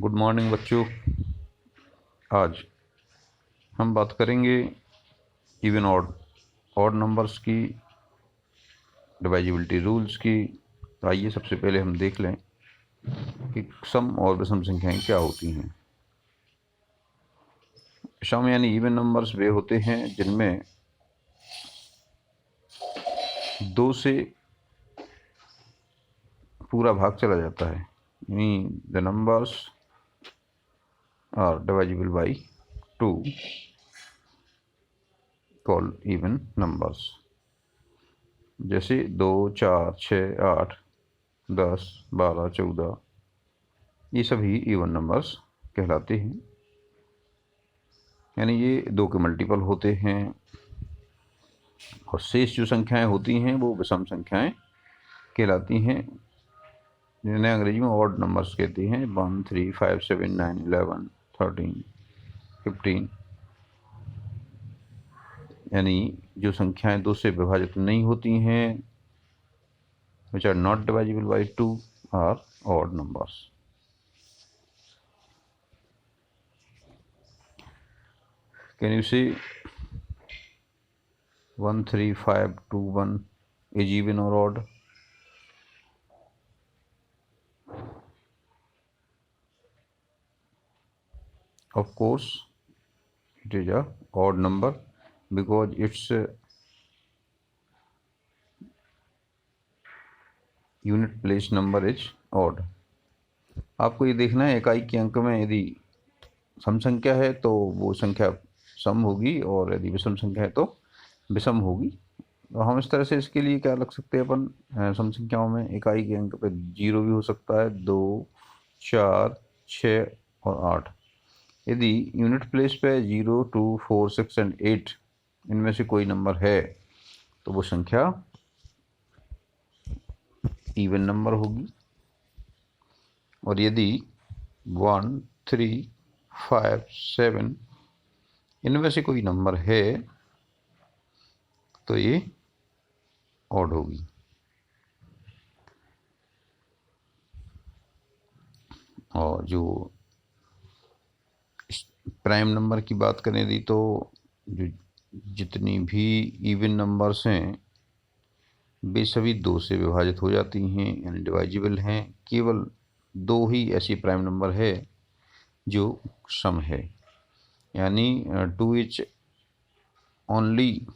Good morning बच्चों। आज हम बात करेंगे इवन ऑड नंबर्स की, डिवाइजिबिलिटी रूल्स की। आइए सबसे पहले हम देख लें कि सम और विषम संख्याएं क्या होती हैं। सम यानी इवन नंबर्स वे होते हैं जिनमें दो से पूरा भाग चला जाता है, यानी the numbers are divisible by 2 called even numbers. जैसे 2, 4, 6, 8, 10, 12, 14, ये सभी इवन नंबर्स कहलाते हैं, यानी ये 2 के मल्टीपल होते हैं। और शेष जो संख्याएं होती हैं वो विषम संख्याएं कहलाती हैं, जिन्हें अंग्रेजी में ऑड नंबर्स कहते हैं। 1, 3, 5, 7, 9, 11, 13, 15, यानी जो संख्याएं 2 से विभाजित नहीं होती हैं, which are not divisible by 2, are odd numbers. Can you say 1, 3, 5, 2, 1 is even or odd? Of course, it is a odd number because its unit place number is odd. आपको ये देखना है इकाई के अंक में यदि सम संख्या है तो वो संख्या सम होगी, और यदि विषम संख्या है तो विषम होगी। तो हम इस तरह से इसके लिए क्या रख सकते हैं अपन, सम संख्याओं में इकाई के अंक पे 0 भी हो सकता है, 2, 4, 6 और 8। यदि यूनिट प्लेस पे 0, 2, 4, 6 और 8 इनमें से कोई नंबर है तो वो संख्या इवन नंबर होगी। और यदि 1, 3, 5, 7 इनमें से कोई नंबर है तो ये ऑड होगी। और जो प्राइम नंबर की बात करें यदि, तो जो जितनी भी इवन नंबर्स हैं वे सभी 2 से विभाजित हो जाती हैं, यानी डिवाइजिबल हैं। केवल 2 ही ऐसी प्राइम नंबर है जो सम है, यानी 2 is only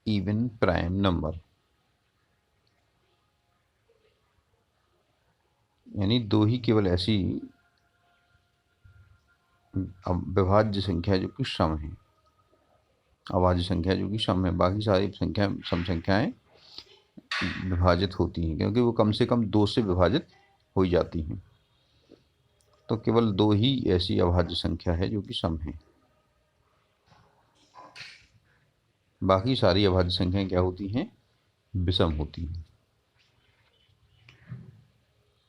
even prime number, यानी 2 ही केवल ऐसी विभाज्य संख्या जो कि सम है, अभाज्य संख्या जो कि सम है। बाकी सारी संख्याएं सम संख्याएं विभाजित होती हैं, क्योंकि वो कम से कम 2 से विभाजित हो जाती हैं। तो केवल 2 ही ऐसी अभाज्य संख्या है जो कि सम है। बाकी सारी अभाज्य संख्याएं क्या होती हैं? विषम होती हैं।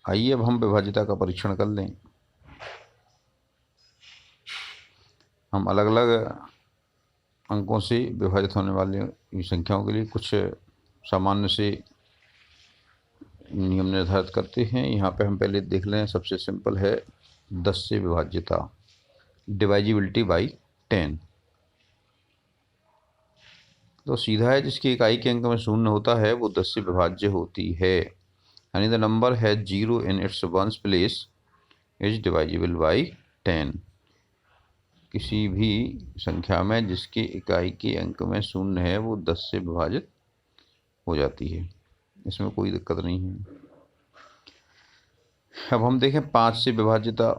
आइए अब हम विभाज्यता का परीक्षण कर लें। हम अलग अलग अंकों से विभाजित होने वाली संख्याओं के लिए कुछ सामान्य से नियम निर्धारित करते हैं। यहाँ पे हम पहले देख लें, सबसे सिंपल है 10 से विभाज्यता, डिवाइजिबिलिटी बाई 10। तो सीधा है, जिसकी इकाई के अंक में 0 होता है वो 10 से विभाज्य होती है, यानी द नंबर है 0 in its ones place is divisible by 10। किसी भी संख्या में जिसकी इकाई के अंक में 0 है वो 10 से विभाजित हो जाती है, इसमें कोई दिक्कत नहीं है। अब हम देखें 5 से विभाज्यता।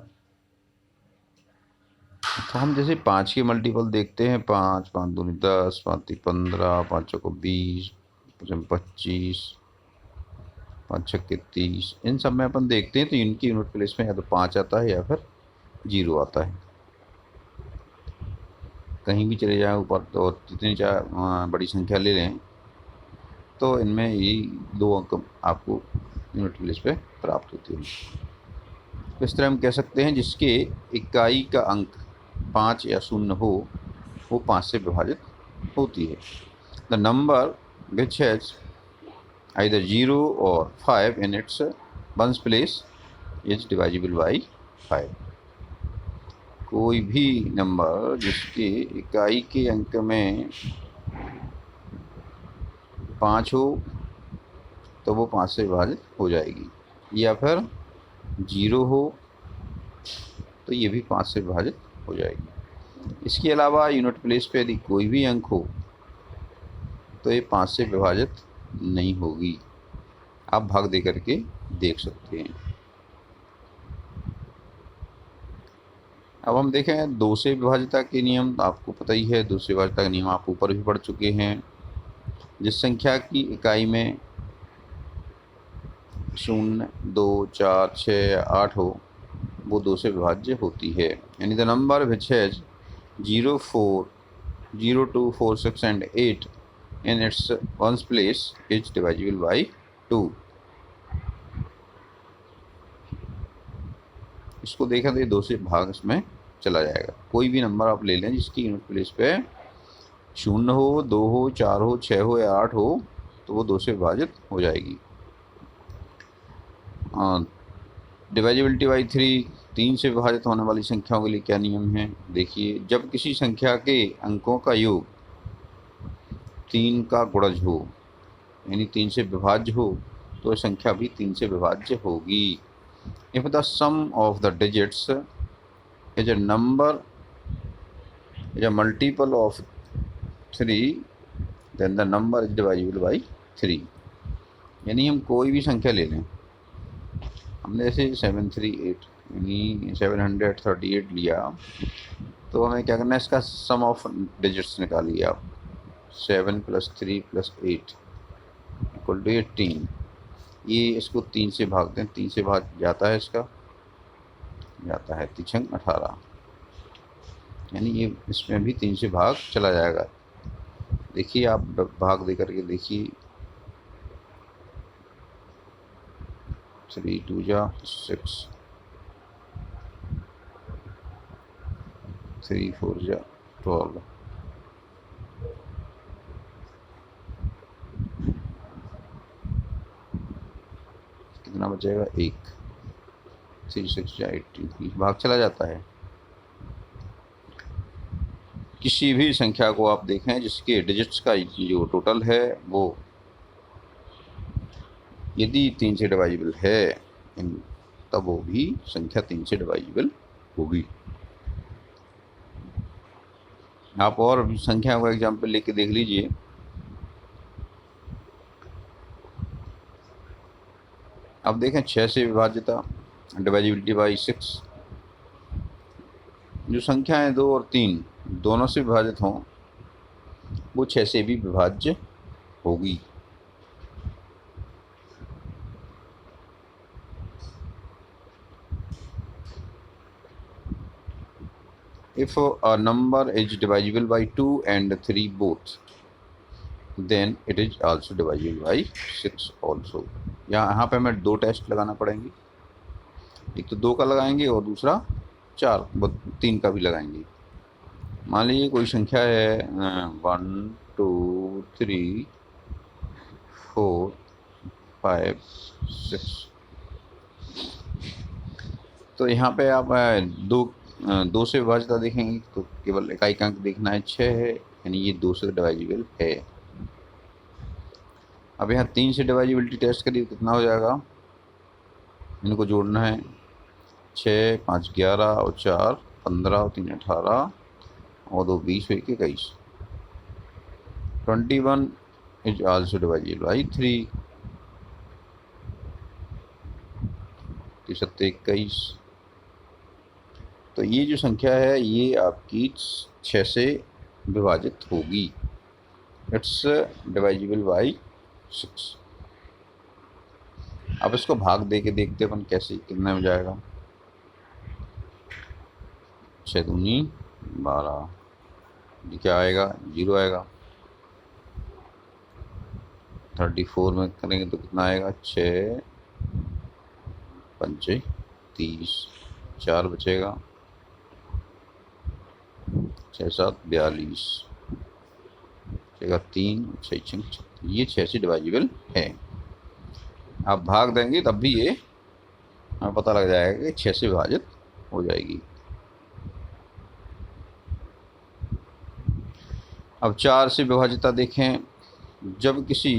तो हम जैसे 5 के मल्टीपल देखते हैं, 5, 5 दूनी 10, 5 तीन 15, 5 चौको 20, 25, 5 छक्के 30। इन सब में अपन देखते हैं तो इनकी यूनिट प्लेस में या तो 5 आता है या फिर 0 आता है। कहीं भी चले जाएं ऊपर तो जितनी चाहे बड़ी संख्या ले लें तो इनमें ये 2 अंक आपको यूनिट प्लेस पे प्राप्त होते हैं। इस तरह हम कह सकते हैं जिसके इकाई का अंक 5 या 0 हो वो 5 से विभाजित होती है। The number which has either 0 और 5 in its ones place is divisible by 5। कोई भी नंबर जिसके इकाई के अंक में 5 हो तो वो 5 से विभाजित हो जाएगी, या फिर 0 हो तो ये भी 5 से विभाजित हो जाएगी। इसके अलावा यूनिट प्लेस पे यदि कोई भी अंक हो तो ये 5 से विभाजित नहीं होगी। आप भाग दे करके देख सकते हैं। अब हम देखें 2 से विभाजिता के नियम। आपको पता ही है, 2 से विभाजिता का नियम आप ऊपर भी पढ़ चुके हैं। जिस संख्या की इकाई में 0, 2, 4, 6, 8 हो वो 2 से विभाज्य होती है। यानी the number which has 0, 4, 0, 2, 4, 6 and 8 in its ones place is divisible by 2। इसको देखा तो ये 2 से भाग इसमें चला जाएगा। कोई भी नंबर आप ले लें जिसकी यूनिट प्लेस पे 0 हो, 2 हो, 4 हो, 6 हो या 8 हो तो वो 2 से विभाजित हो जाएगी। डिवाइजिबिलिटी बाई 3 से विभाजित होने वाली संख्याओं के लिए क्या नियम है? देखिए, जब किसी संख्या के अंकों का योग 3 का गुणज हो, यानी 3 से विभाज्य हो, तो संख्या भी 3 से विभाज्य होगी। If the sum of the digits is a number is a multiple of 3 then the number is divisible by 3। यानी हम कोई भी संख्या ले लें, हमने जैसे 738 यानी 738 लिया तो हमें क्या करना है, इसका सम ऑफ डिजिट्स निकालिए आप। 7 + 3 + 8 = 18। ये इसको 3 से भाग दें, 3 से भाग जाता है, इसका जाता है 3 × 18, यानी ये इसमें भी 3 से भाग चला जाएगा। देखिए, आप भाग दे करके देखिए। 3 × 2 = 6, 3 × 4 = 12, कितना बचेगा? 1। 3 × 6 = 18, भाग चला जाता है। किसी भी संख्या को आप देखें जिसके डिजिट्स का जो टोटल है वो यदि 3 से डिवाइजिबल है तब वो भी संख्या 3 से डिवाइजिबल होगी। आप और भी संख्या का एग्जाम्पल लेके देख लीजिए। अब देखें 6 से विभाज्यता, डिवाइजिबिलिटी बाई 6। जो संख्याएं 2 और 3 दोनों से विभाजित हों वो 6 से भी विभाज्य होगी। If a number is divisible by 2 and 3 both, then it is also divisible by 6 also। यहाँ पे हमें 2 टेस्ट लगाना पड़ेंगे, एक तो 2 का लगाएंगे और दूसरा 3 का भी लगाएंगे। मान लीजिए कोई संख्या है 1, 2, 3, 4, 5, 6। तो यहाँ पे आप 2 से विभाजित देखेंगे तो केवल इकाई का अंक देखना है, 6 है, यानी ये 2 से डिवाइजिबल है। अब यहाँ 3 से डिवाइजिबिलिटी टेस्ट करिए, कितना हो जाएगा? इनको जोड़ना है, 6, 5, 11 और 4, 15 और 3, 18 और 2, 20 हुई 21। 21 is also divisible by 3। 21। तो ये जो संख्या है ये आपकी 6 से विभाजित होगी। It's divisible by 6। अब इसको भाग दे के देखते अपन कैसे, कितने में जाएगा। 6 दूनी 12, ये क्या आएगा? 0 आएगा। 34 में करेंगे तो कितना आएगा? 6 × 5 = 30, 4 बचेगा, 6 × 7 = 42, बचेगा 3, 6 × 6। ये 6 से डिवाइजिबल है। आप भाग देंगे तब भी ये हमें पता लग जाएगा कि 6 से विभाजित हो जाएगी। अब 4 से विभाज्यता देखें। जब किसी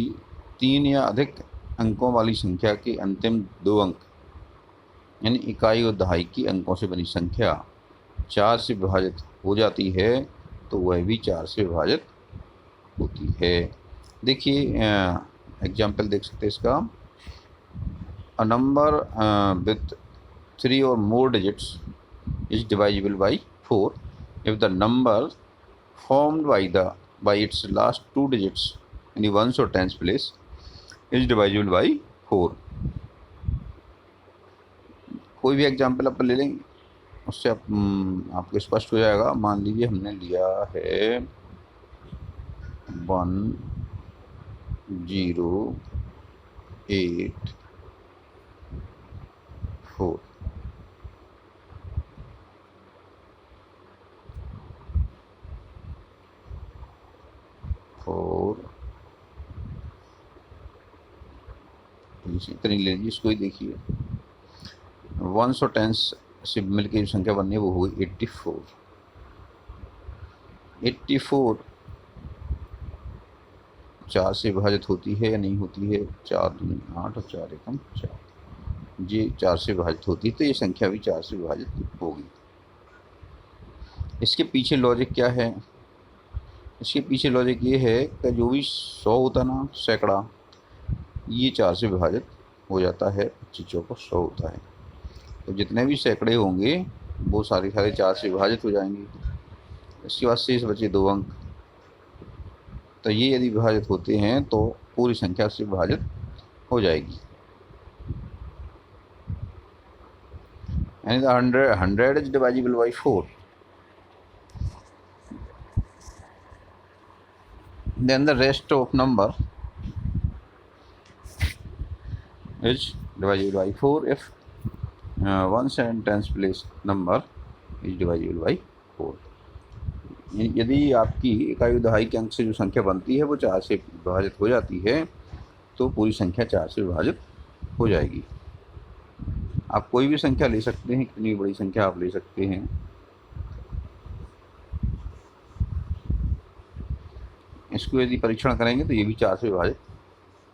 3 या अधिक अंकों वाली संख्या के अंतिम 2 अंक यानी इकाई और दहाई की अंकों से बनी संख्या 4 से विभाजित हो जाती है तो वह भी 4 से विभाजित होती है। देखिए एग्जाम्पल देख सकते हैं इसका। A number with 3 or more digits is divisible by 4 if the number formed by its last 2 digits in the ones or tens place is divisible by 4। कोई भी एग्जाम्पल अपन ले लेंगे उससे आपको स्पष्ट हो जाएगा। मान लीजिए हमने लिया है 1 0 8 4। इतनी ले लीजिए, इसको ही देखिए। 1 और 10 से मिलकर जो संख्या बननी है वो होगी 84। 84 4 से विभाजित होती है या नहीं होती है? 4 दूनी 8 और 4 एकम 4। ये 4 से विभाजित होती है तो ये संख्या भी 4 से विभाजित होगी। इसके पीछे लॉजिक क्या है? इसके पीछे लॉजिक ये है कि जो भी 100 होता ना, सैकड़ा, ये 4 से विभाजित हो जाता है। 25 चौको 100 होता है। तो जितने भी सैकड़े होंगे वो सारे 4 से विभाजित हो जाएंगे। इसके बाद शेष बचे 2 अंक। तो ये यदि विभाजित होते हैं तो पूरी संख्या से विभाजित हो जाएगी। यानी 100 is divisible by 4। Then the rest of number is divisible by 4 if 1 and 10 place number is divisible by 4। यदि आपकी इकाई दहाई के अंक से जो संख्या बनती है वो 4 से विभाजित हो जाती है तो पूरी संख्या 4 से विभाजित हो जाएगी। आप कोई भी संख्या ले सकते हैं, कितनी बड़ी संख्या आप ले सकते हैं। इसको यदि परीक्षण करेंगे तो ये भी 4 से विभाजित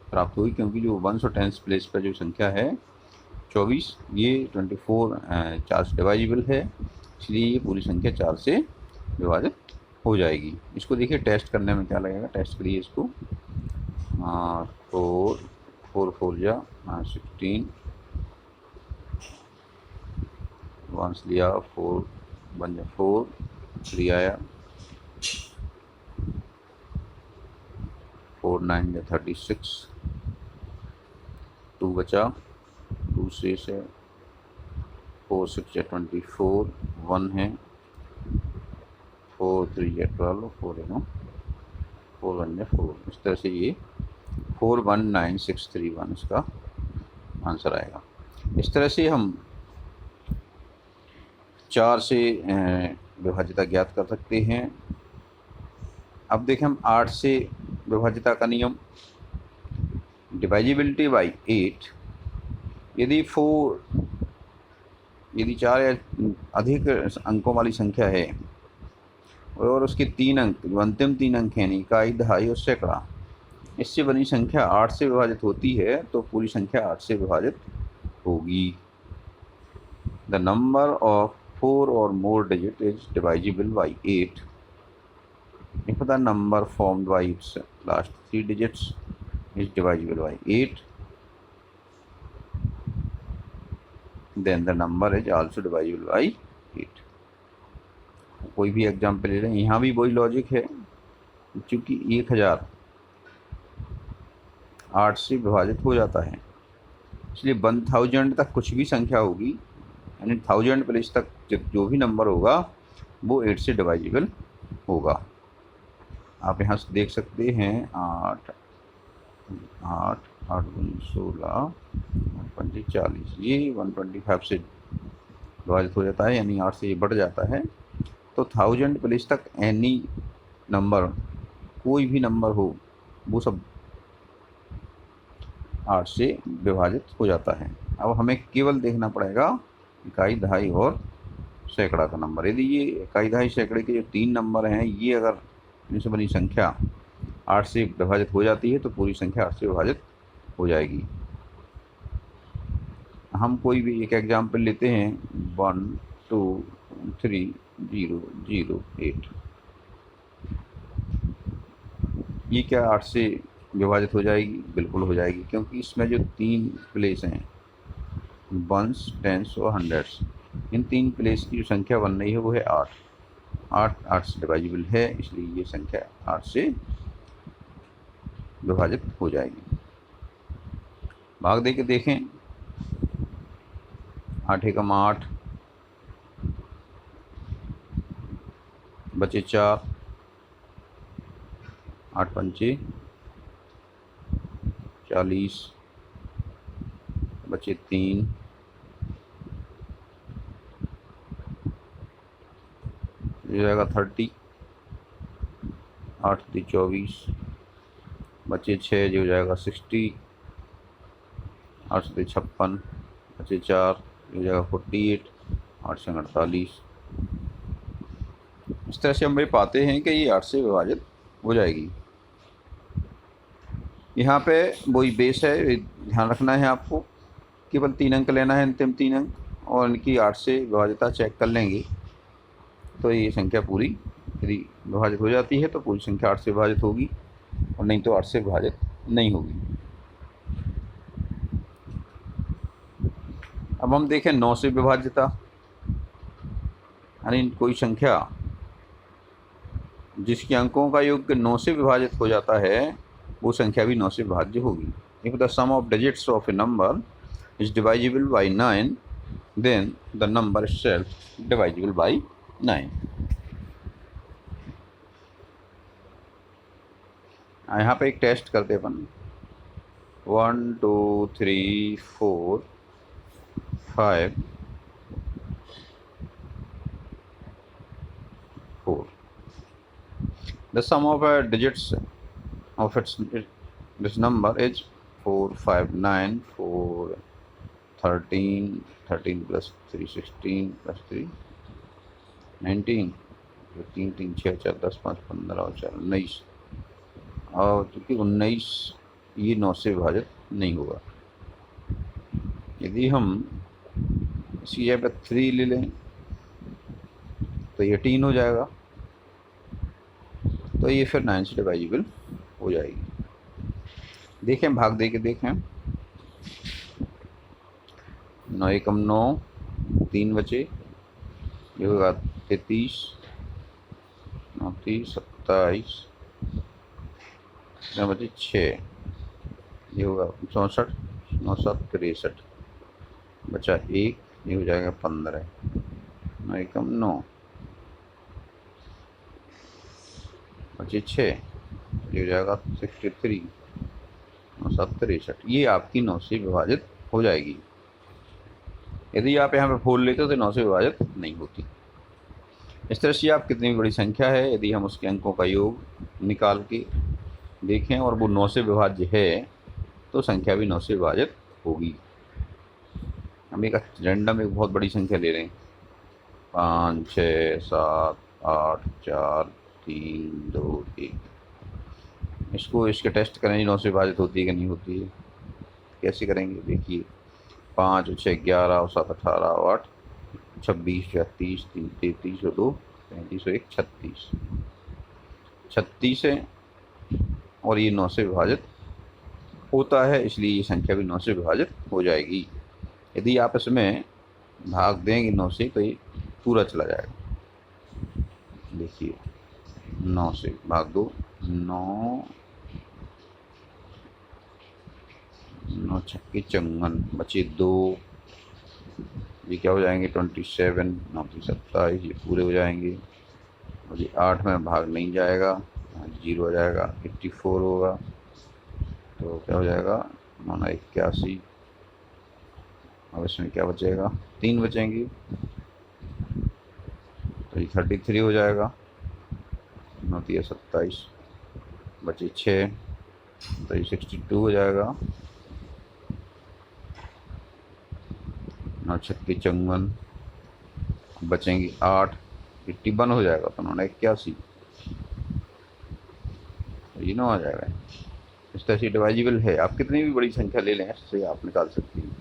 प्राप्त होगी, क्योंकि जो 1 और 10 प्लेस पर जो संख्या है 24, ये 24 4 से डिवाइजिबल है, इसलिए ये पूरी संख्या 4 से विभाजित हो जाएगी। इसको देखिए टेस्ट करने में क्या लगेगा। टेस्ट करिए इसको। 4 4 जा 16, 1 लिया 4 बन जा 4, 3 आया 4 9 या 36, 2 बचा, 2 शेष है, 4 6 या 24, 1 है, 4 3 या 12, 4 है 4 1 या 4। इस तरह से ये 419631 इसका आंसर आएगा। इस तरह से हम 4 से विभाज्यता ज्ञात कर सकते हैं। अब देखें हम 8 से विभाज्यता का नियम। डिवाइजिबिलिटी बाई 8। यदि 4 या अधिक अंकों वाली संख्या है और उसके 3 अंक, जो अंतिम 3 अंक हैं, इकाई दहाई और सैकड़ा, इससे बनी संख्या 8 से विभाजित होती है तो पूरी संख्या 8 से विभाजित होगी। The number of 4 or more digit is divisible by 8 if the number formed by its last 3 digits is divisible by 8, then the number is also divisible by 8। कोई भी एग्जाम्पल ले लें, यहाँ भी वही लॉजिक है। चूँकि 1000 8 से विभाजित हो जाता है, इसलिए 1000 तक कुछ भी संख्या होगी, यानी 1000 प्लेस तक जो भी नंबर होगा वो 8 से डिवाइजिबल होगा। आप यहाँ से देख सकते हैं 8 8 8 16 25 40, ये 125 से विभाजित हो जाता है, यानी 8 से ये बढ़ जाता है। तो 1000 प्लेस तक एनी नंबर, कोई भी नंबर हो, वो सब 8 से विभाजित हो जाता है। अब हमें केवल देखना पड़ेगा इकाई दहाई और सैकड़ा का नंबर। यदि ये इकाई दहाई सैकड़े के जो 3 नंबर हैं, ये अगर इनसे बनी संख्या 8 से विभाजित हो जाती है तो पूरी संख्या 8 से विभाजित हो जाएगी। हम कोई भी एक एग्जाम्पल लेते हैं 1 2 3 0 0 8। ये क्या 8 से विभाजित हो जाएगी? बिल्कुल हो जाएगी, क्योंकि इसमें जो 3 प्लेस हैं, वंस, टेंस और हंड्रेड्स, इन 3 प्लेस की जो संख्या बन रही है वो है 8। 8 से डिवाइजिबल है, इसलिए ये संख्या 8 से विभाजित हो जाएगी। भाग दे के देखें। 8 एकम 8, बचे 4, 8 पंचे 40, बचे 3, हो जाएगा 30, 8 3 24, बचे 6 जो हो जाएगा 60, 8 से 56, बचे 4 हो जाएगा 48, 8 से 48। इस तरह से हम पाते हैं कि ये 8 से विभाजित हो जाएगी। यहाँ पे वही बेस है, ध्यान रखना है आपको। केवल 3 अंक लेना है, अंतिम 3 अंक, और इनकी 8 से विभाज्यता चेक कर लेंगे तो ये संख्या पूरी यदि विभाजित हो जाती है तो पूरी संख्या 8 से विभाजित होगी, और नहीं तो 8 से विभाजित नहीं होगी। अब हम देखें 9 से विभाज्यता, यानी कोई संख्या जिसके अंकों का योग 9 से विभाजित हो जाता है वो संख्या भी 9 से विभाज्य होगी। If the sum of digits of a number is divisible by 9, then the number itself divisible by 9। यहाँ पे एक टेस्ट करते अपन। 1 2 3 4 5 4। The sum of digits of this number is 4 5 9 4 13 13 plus 3 16 plus 3 19, 3 3 6 4 10 5 15 और 4 19, और चूँकि 19 ये 9 से विभाजित नहीं होगा। यदि हम इसी जगह पर 3 ले लें तो ये 18 हो जाएगा, तो ये फिर 9 से डिवाइजिबल हो जाएगी। देखें, भाग दे के देखें। 9 एकम 9, 3 बचे, ये होगा 33, 9 30 27, बचे 6, ये होगा 64, 9 7 63, बचा 1, ये हो जाएगा 15। 9 एकम 9, बचे 6, ये हो जाएगा 63, 9 7 63। ये आपकी 9 से विभाजित हो जाएगी। यदि आप यहाँ पे 4 लेते हो तो 9 से विभाजित नहीं होती। इस तरह से आप कितनी बड़ी संख्या है, यदि हम उसके अंकों का योग निकाल के देखें और वो 9 से विभाज्य है तो संख्या भी 9 से विभाजित होगी। हम एक रैंडम एक बहुत बड़ी संख्या ले रहे हैं, 5 6 7 8 4 3 2 1। इसको इसके टेस्ट करें 9 से विभाजित होती है कि नहीं होती है। कैसे करेंगे? देखिए, 5 6 11 और 7 18 और 8 26 36 3 33 और 2 35 और 1 36। 36 है और ये 9 से विभाजित होता है, इसलिए ये संख्या भी 9 से विभाजित हो जाएगी। यदि आप इसमें भाग देंगे 9 से तो ये पूरा चला जाएगा। देखिए, 9 से भाग दो, 9 9 छक्के 54, बचे 2, ये क्या हो जाएंगे 27, 9 27, ये पूरे हो जाएंगे। और ये 8 में भाग नहीं जाएगा, 0 हो जाएगा, 84 होगा, तो क्या हो जाएगा 9 81। अब इसमें क्या बचेगा, 3 बचेंगे, तो ये 33 हो जाएगा, 9 27, बचे 6, तो ये 62 हो जाएगा, 9 छक्के 54, बचेंगे 8, 81 हो जाएगा, तो 9 81। तो ये 9 आ जाएगा। इस तरह से डिवाइजिबल है, आप कितनी भी बड़ी संख्या ले लें इससे आप निकाल सकते हैं।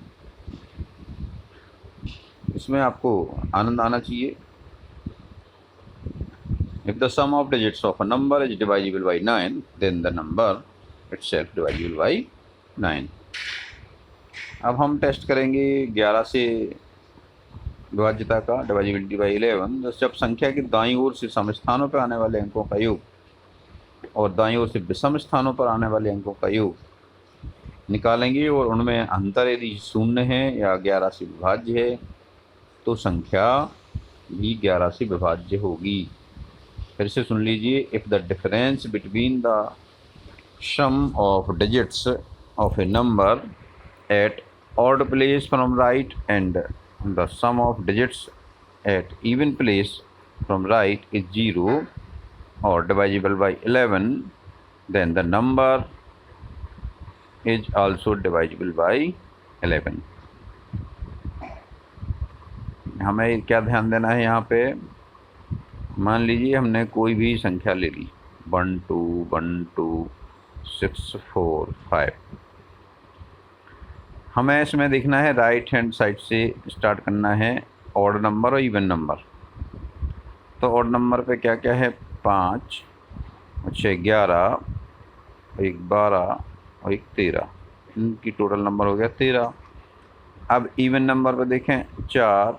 इसमें आपको आनंद आना चाहिए। If the sum of digits of a number is divisible by 9, then the number itself divisible by 9. अब हम टेस्ट करेंगे 11 से विभाज्यता का, डिवाइजिबिलिटी बाई 11। जब संख्या के दाईं ओर से सम स्थानों पर आने वाले अंकों का योग और दाईं ओर से विषम स्थानों पर आने वाले अंकों का योग निकालेंगे और उनमें अंतर यदि शून्य है या 11 से विभाज्य है तो संख्या भी 11 से विभाज्य होगी। फिर से सुन लीजिए, if the difference between the sum of digits of a number at odd place from right and the sum of digits at even place from right is 0 और divisible by 11, then the number is also divisible by 11। हमें क्या ध्यान देना है यहाँ पे, मान लीजिए हमने कोई भी संख्या ले ली 1 2 1 2 6 4 5। हमें इसमें देखना है राइट हैंड साइड से स्टार्ट करना है, ऑड नंबर और इवन नंबर। तो ऑड नंबर पे क्या क्या है, 5 और 6 11, एक 12 और एक 13, इनकी टोटल नंबर हो गया 13। अब इवन नंबर पे देखें, 4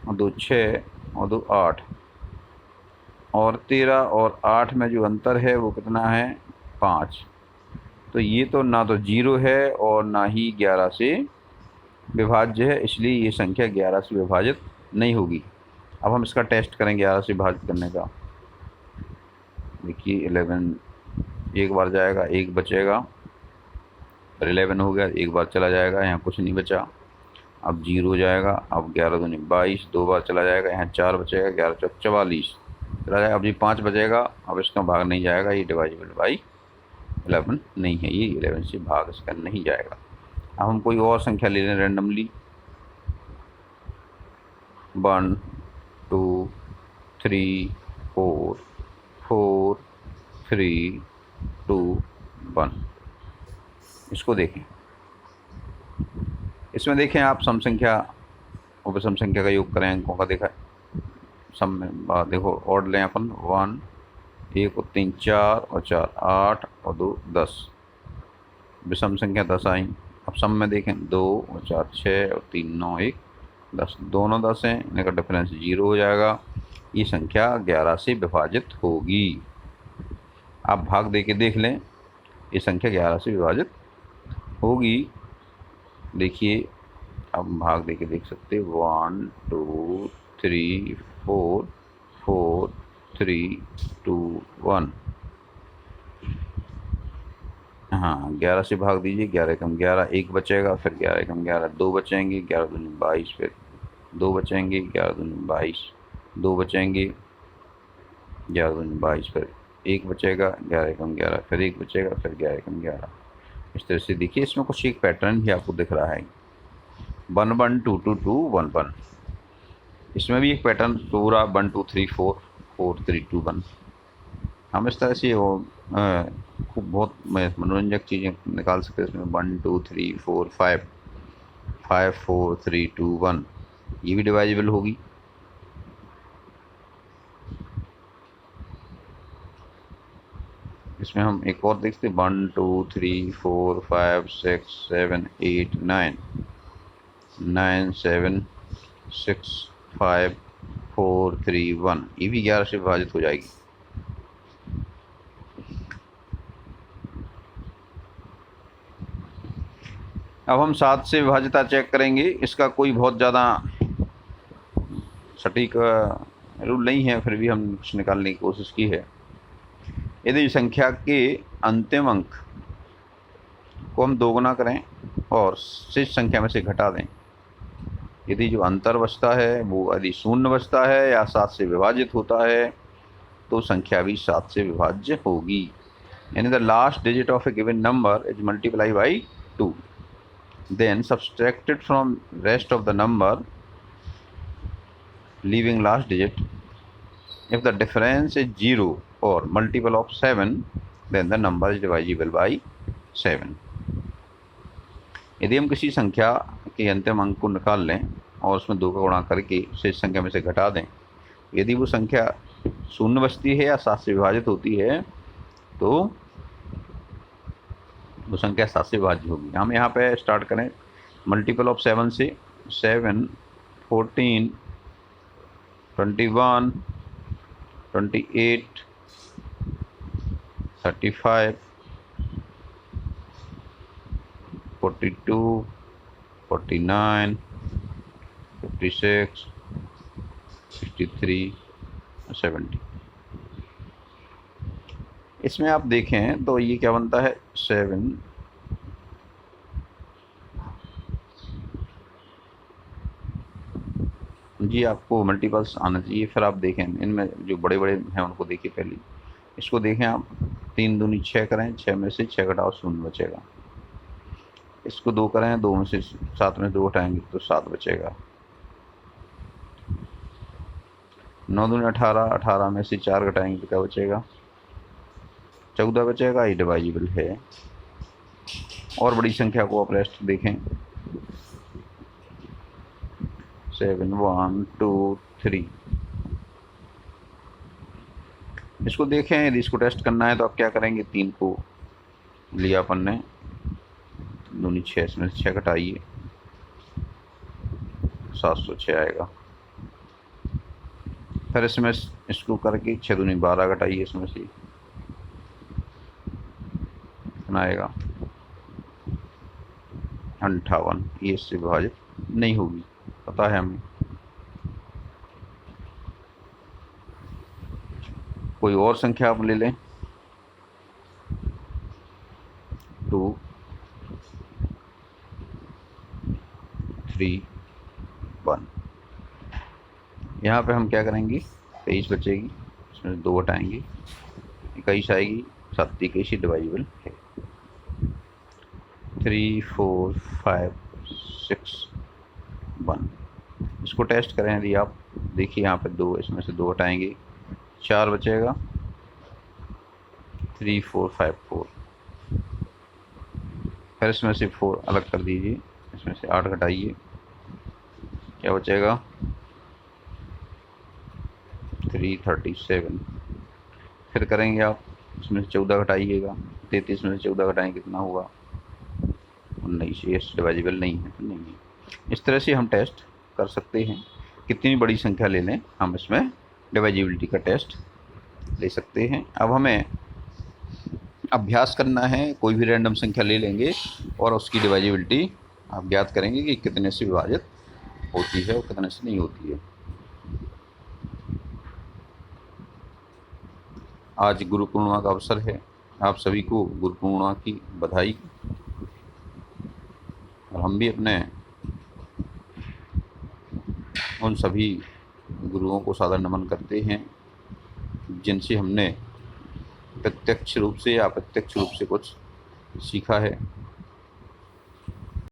और 2 6 और 2 8, और 13 और 8 में जो अंतर है वो कितना है, 5। तो ये तो ना तो 0 है और ना ही 11 से विभाज्य है, इसलिए ये संख्या 11 से विभाजित नहीं होगी। अब हम इसका टेस्ट करेंगे 11 से विभाजित करने का। देखिए 11 एक बार जाएगा, एक बचेगा, फिर 11 हो गया, एक बार चला जाएगा, यहाँ कुछ नहीं बचा, अब 0 हो जाएगा। अब 11 दूनी 22, 2 बार चला जाएगा, यहाँ 4 बचेगा, 11 चौक 44 चला जाएगा। अब ये 5 बचेगा, अब इसका भाग नहीं जाएगा, ये डिवाइजिबल बाई 11 नहीं है, ये 11 से भाग इसका नहीं जाएगा। अब हम कोई और संख्या ले लें रेंडमली, 1 2 3 4 4 3 2 1। इसको देखें, इसमें देखें आप सम संख्या और विषम संख्या का योग करें, अंकों का देखा सम में देखो ऑड लें अपन 1 1 और 3 4 और 4 8 और 2 10, विषम संख्या 10 आई। अब सम में देखें 2 और 4 6 और 3 9 1 10, दोनों 10 हैं, इनका डिफरेंस 0 हो जाएगा, ये संख्या 11 से विभाजित होगी। आप भाग दे के देख लें, ये संख्या 11 से विभाजित होगी। देखिए अब भाग दे के देख सकते, 1 2 3 4 4 3 2 1। हाँ 11 से भाग दीजिए, 11 कम 11 1 बचेगा, फिर 11 कम 11 2 बचेंगे, 11 दूनी 22, फिर 2 बचेंगे, 11 दूनी 22 2 बचेंगे, 11 दूनी 22, फिर 1 बचेगा, 11 कम 11 फिर 1 बचेगा, फिर 11 कम 11। इस तरह से देखिए इसमें कुछ एक पैटर्न भी आपको दिख रहा है, 1 1 2 2 2 1 1। इसमें भी एक पैटर्न पूरा 1 2 3 4 4 3 2 1। हम इस तरह से वो खूब बहुत मनोरंजक चीज़ें निकाल सकते हैं इसमें, 1 2 3 4 5 5 4 3 2 1, ये भी डिवाइजिबल होगी। इसमें हम एक और देखते, 1 2 3 4 5 6 7 8 9 9 7 6 5 4 3 1, ये भी 11 से विभाजित हो जाएगी। अब हम 7 से विभाज्यता चेक करेंगे। इसका कोई बहुत ज़्यादा सटीक रूल नहीं है, फिर भी हम कुछ निकालने की कोशिश की है। यदि संख्या के अंतिम अंक को हम दोगुना करें और शेष संख्या में से घटा दें, यदि जो अंतर बचता है वो यदि शून्य बचता है या 7 से विभाजित होता है तो संख्या भी 7 से विभाज्य होगी। यानी the last digit of A given number is multiply by 2, then subtracted from rest of the number leaving last digit. If the difference is 0 or multiple of 7, then the number is divisible by 7। यदि हम किसी संख्या के अंतिम अंक को निकाल लें और उसमें 2 का गुणा करके शेष संख्या में से घटा दें, यदि वो संख्या शून्य बचती है या 7 से विभाजित होती है तो वो संख्या 7 से विभाजित होगी। हम यहाँ पे स्टार्ट करें मल्टीपल ऑफ 7 से। 7, 14, 21, 28, 35, 42, 49, 56, 63, 70। इसमें आप देखें तो ये क्या बनता है 7, जी आपको मल्टीपल्स आना चाहिए। फिर आप देखें इनमें जो बड़े बड़े हैं उनको देखिए पहले। इसको देखें आप, 3 दूनी 6 करें, 6 में से 6 घटाओ 0 बचेगा। इसको 2 करें, 2 में से 7 में 2 घटाएंगे तो 7 बचेगा। 9 दूनी 18, 18 में से 4 घटाएंगे तो क्या बचेगा 14 बचेगा। ये डिवाइजिबल है। और बड़ी संख्या को आप रेस्ट देखें 7, 1, 2, 3। इसको देखें, यदि इसको टेस्ट करना है तो आप क्या करेंगे, 3 को लिया अपन ने, दूनी 6, इसमें से 6 घटाइए 706 आएगा। फिर इसमें इसको करके 6 दूनी 12 घटाइए, इसमें से कितना आएगा 58। ये इससे विभाजित नहीं होगी, पता है हमें। कोई और संख्या आप ले लें 2, 3, 1। यहाँ पे हम क्या करेंगे 23 बचेगी, इसमें 2 घटाएंगे 21 आएगी। 7 21 डिवाइजिबल है। 3, 4, 5, 6, 1। इसको टेस्ट करें यदि आप देखिए यहाँ पे 2, इसमें से 2 हटाएंगे 4 बचेगा। 3, 4, 5, 4। फिर इसमें से 4 अलग कर दीजिए, इसमें से 8 घटाइए, क्या बचेगा 337। फिर करेंगे आप, इसमें से 14 घटाइएगा, 33 में से 14 घटाएंगे कितना हुआ 19। ये डिवाइजिबल नहीं है, नहीं है। इस तरह से हम टेस्ट कर सकते हैं। कितनी बड़ी संख्या ले लें हम इसमें डिवाइजिबिलिटी का टेस्ट ले सकते हैं। अब हमें अभ्यास करना है, कोई भी रैंडम संख्या ले लेंगे और उसकी डिवाइजिबिलिटी आप ज्ञात करेंगे कि कितने से विभाजित होती है और कितने से नहीं होती है। आज गुरु पूर्णिमा का अवसर है, आप सभी को गुरु पूर्णिमा की बधाई। और हम भी अपने उन सभी गुरुओं को सादर नमन करते हैं जिनसे हमने प्रत्यक्ष रूप से या अप्रत्यक्ष रूप से कुछ सीखा है।